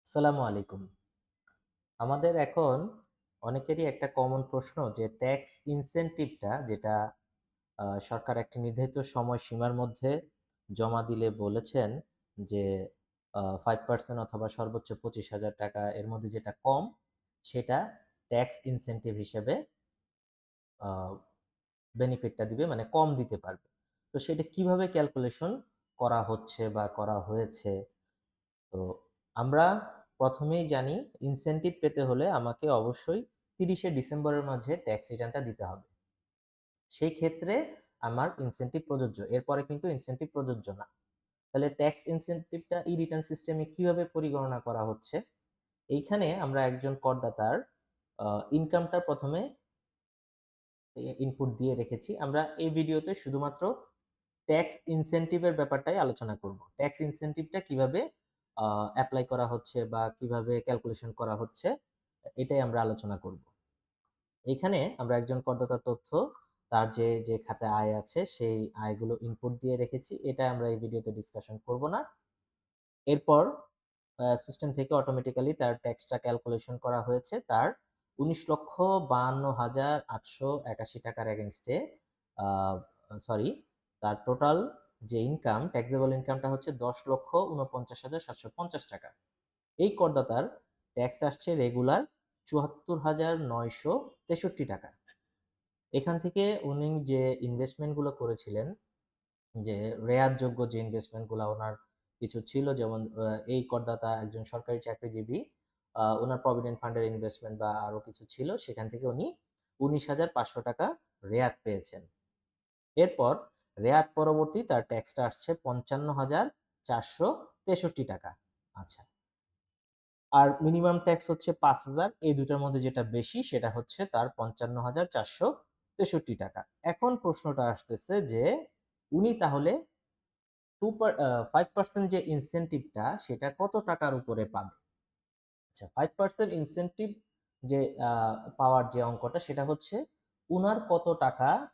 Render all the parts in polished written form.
আসসালামু আলাইকুম। আমাদের এখন অনেকেরই একটা কমন প্রশ্ন যে ট্যাক্স ইনসেনটিভটা যেটা সরকার একটা নির্ধারিত সময়সীমার মধ্যে জমা দিলে বলেছেন যে 5% অথবা সর্বোচ্চ 25,000 টাকা এর মধ্যে যেটা কম সেটা ট্যাক্স ইনসেনটিভ হিসেবে আ বেনিফিটটা দিবে মানে কম দিতে পারবে। তো সেটা কিভাবে ক্যালকুলেশন করা হচ্ছে বা করা হয়েছে? তো আমরা প্রথমেই জানি ইনসেনটিভ পেতে হলে আমাকে অবশ্যই 30শে ডিসেম্বরের মাঝে ট্যাক্স রিটার্নটা দিতে হবে। সেই ক্ষেত্রে আমার ইনসেনটিভ প্রযোজ্য। এরপরে কিন্তু ইনসেনটিভ প্রযোজ্য না। তাহলে ট্যাক্স ইনসেনটিভটা ই-রিটার্ন সিস্টেমে কিভাবে পরিগণনা করা হচ্ছে? এইখানে আমরা একজন করদাতার ইনকামটা প্রথমে ইনপুট দিয়ে রেখেছি। আমরা এই ভিডিওতে শুধুমাত্র ট্যাক্স ইনসেনটিভের ব্যাপারটাই আলোচনা করব। ট্যাক্স ইনসেনটিভটা কিভাবে এপ্লাই করা হচ্ছে বা কিভাবে ক্যালকুলেশন করা হচ্ছে এটাই আমরা আলোচনা করব। এইখানে আমরা একজন করদাতার তথ্য তার যে খাতে আয় আছে সেই আয়গুলো ইনপুট দিয়ে রেখেছি। এটা আমরা এই ভিডিওতে ডিসকাশন করব না। এরপর সিস্টেম থেকে অটোমেটিক্যালি তার ট্যাক্সটা ক্যালকুলেশন করা হয়েছে। তার ১৯,৫২,৮৮১ টাকার এগেইনস্টে আ সরি তার টোটাল যে ইনকাম ট্যাক্সেবল ইনকামটা হচ্ছে ১০,৪৯,৭৫০ টাকা। এই করদাতার ট্যাক্স আসছে রেগুলার ৭৪,৯৬৩ টাকা। এখান থেকে উনি যে ইনভেস্টমেন্ট গুলো করেছিলেন, যে রেয়াতযোগ্য যে ইনভেস্টমেন্ট গুলা ওনার কিছু ছিল, যেমন এই করদাতা একজন সরকারি চাকরিজীবী, ওনার প্রভিডেন্ট ফান্ডের ইনভেস্টমেন্ট বা আরো কিছু ছিল, সেখান থেকে উনি ১৯,৫০০ টাকা রেয়াত পেয়েছেন। এরপর রেয়াত পরবর্তী তার ট্যাক্সটা আসছে ৫৫,৪৬৩ টাকা। আচ্ছা, আর মিনিমাম ট্যাক্স হচ্ছে ৫,০০০। এই দুটার মধ্যে যেটা বেশি সেটা হচ্ছে তার ৫৫,৪৬৩ টাকা। এখন প্রশ্নটা আসতেছে যে উনি তাহলে 5% যে ইনসেনটিভটা সেটা কত টাকার উপরে পাবে? আচ্ছা, 5% ইনসেনটিভ যে পাওয়ার যে অঙ্কটা সেটা হচ্ছে উনার কত টাকা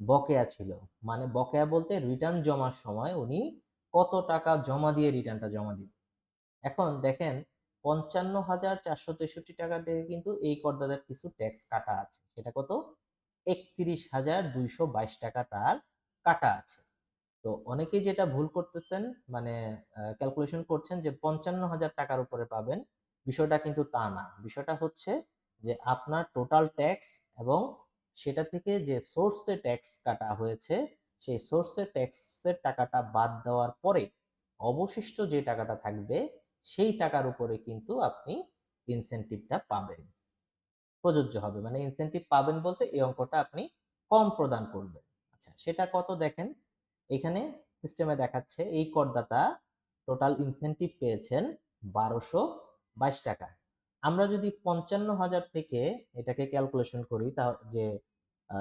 বকেয়া ছিল। মানে বকেয়া বলতে রিটার্ন জমার সময় উনি কত টাকা জমা দিয়ে রিটার্নটা জমা দিবেন। এখন দেখেন ৫৫,৪৬৩ টাকা থেকে কিন্তু এই করদাতার কিছু ট্যাক্স কাটা আছে। সেটা কত? ৩১,২২২ টাকা তার কাটা আছে। তো অনেকেই যেটা ভুল করতেছেন, মানে ক্যালকুলেশন করছেন যে ৫৫,০০০ টাকার উপরে পাবেন। বিষয়টা কিন্তু তা না। বিষয়টা হচ্ছে যে আপনার টোটাল ট্যাক্স এবং সেটা থেকে যে সোর্সে ট্যাক্স কাটা হয়েছে, সেই সোর্সে ট্যাক্সের টাকাটা বাদ দেওয়ার পরে অবশিষ্ট যে টাকাটা থাকবে সেই টাকার উপরে কিন্তু আপনি ইনসেনটিভটা পাবেন। প্রযোজ্য হবে। মানে ইনসেনটিভ পাবেন বলতে এই অঙ্কটা আপনি কম প্রদান করবেন। আচ্ছা, সেটা কত দেখেন। এখানে সিস্টেমে দেখাচ্ছে এই করদাতা টোটাল ইনসেনটিভ পেয়েছেন ১২২২ টাকা। আমরা যদি ৫৫,০০০ থেকে এটাকে ক্যালকুলেশন করি তা যে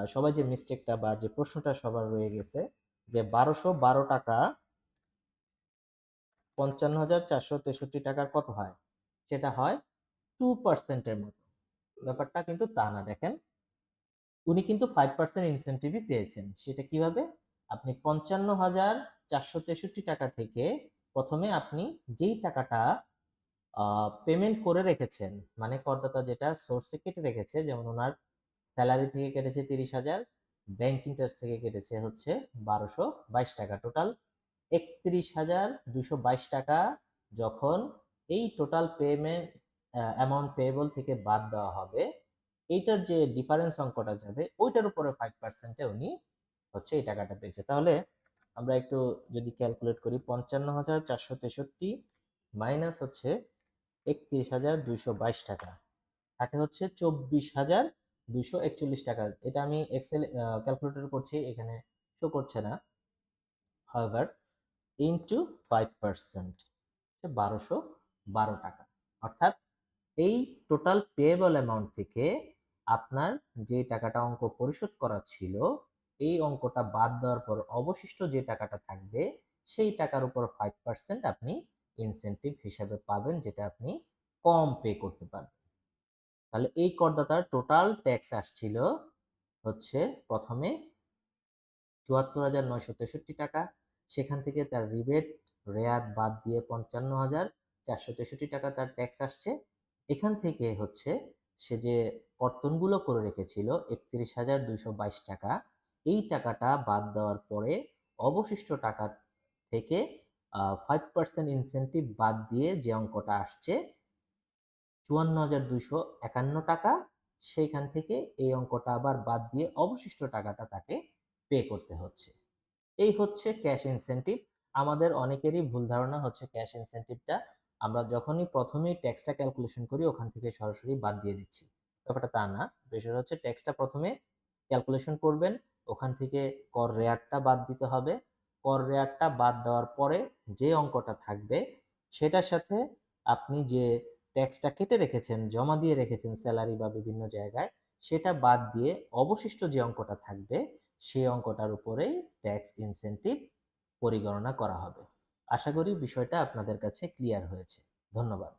সবাই যে মিস্টেকটা বা যে প্রশ্নটা সবার রয়ে গেছে যে ১২১২ টাকা ৫৫,৪৬৩ টাকার কত হয়? সেটা হয় 2% এর মতো। ব্যাপারটা কিন্তু তা না, দেখেন। উনি কিন্তু 5% ইনসেনটিভই পেয়েছেন। সেটা কিভাবে? আপনি ৫৫,৪৬৩ টাকা থেকে প্রথমে আপনি যেই টাকাটা পেমেন্ট করে রেখেছেন, মানে করদাতা যেটা সোর্সে কেটে রেখেছে, যেমন উনার সেলারি থেকে কেটেছে ৩০,০০০, ব্যাংক ইন্টারেস্ট থেকে কেটেছে হচ্ছে ১২২২ টাকা। টোটাল ৩১,২২২ টাকা যখন এই টোটাল পেমেন্ট অ্যামাউন্ট পেয়েবল থেকে বাদ দেওয়া হবে, এইটার যে ডিফারেন্স অঙ্কটা যাবে ওইটার উপরে 5% এ উনি হচ্ছে এই টাকাটা পেয়েছে। তাহলে আমরা একটু যদি ক্যালকুলেট করি, ৫৫,৪৬৩ মাইনাস হচ্ছে ৩১,২২২ টাকা, থাকে হচ্ছে ২৪,২৪১ টাকা। এটা আমি এক্সেল ক্যালকুলেটর করছি, এখানে শো করছে না। হাউএভার ইনটু 5% ১২১২ টাকা। অর্থাৎ এই টোটাল পেয়েবল অ্যামাউন্ট থেকে আপনার যে টাকাটা অঙ্ক পরিশোধ করা ছিল, এই অঙ্কটা বাদ দেওয়ার পর অবশিষ্ট যে টাকাটা থাকবে সেই টাকার উপর 5% আপনি ইনসেনটিভ হিসাবে পাবেন, যেটা আপনি কম পে করতে পারবেন। তাহলে এই করদাতার টোটাল ট্যাক্স আসছিল হচ্ছে প্রথমে ৭৪,৯৬৩ টাকা। সেখান থেকে তার রিবেট রেয়াত বাদ দিয়ে ৫৫,০০০, 463 টাকা তার ট্যাক্স আসছে। এখান থেকে হচ্ছে সে যে কর্তনগুলো করে রেখেছিল 31,222 টাকা, এই টাকাটা বাদ দেওয়ার পরে অবশিষ্ট টাকা থেকে 5% ইনসেনটিভ বাদ দিয়ে যে অঙ্কটা আসছে 54,251 টাকা, সেইখান থেকে এই অঙ্কটা আবার বাদ দিয়ে অবশিষ্ট টাকাটা তাকে পে করতে হচ্ছে। এই হচ্ছে ক্যাশ ইনসেনটিভ। আমাদের অনেকেরই ভুল ধারণা হচ্ছে ক্যাশ ইনসেনটিভটা আমরা যখনই প্রথমেই ট্যাক্সটা ক্যালকুলেশন করি ওখান থেকে সরাসরি বাদ দিয়ে দিচ্ছি। ব্যাপারটা তা না। বিষয়টা হচ্ছে ট্যাক্সটা প্রথমে ক্যালকুলেশন করবেন, ওখান থেকে কর রেয়ারটা বাদ দিতে হবে। কর রেয়ারটা বাদ দেওয়ার পরে যে অঙ্কটা থাকবে সেটার সাথে আপনি যে ট্যাক্সটা কেটে রেখেছেন, জমা দিয়ে রেখেছেন স্যালারি বা বিভিন্ন জায়গায়, সেটা বাদ দিয়ে অবশিষ্ট যে অঙ্কটা থাকবে সেই অঙ্কটার উপরেই ট্যাক্স ইনসেনটিভ পরিগণনা করা হবে। আশা করি বিষয়টা আপনাদের কাছে ক্লিয়ার হয়েছে। ধন্যবাদ।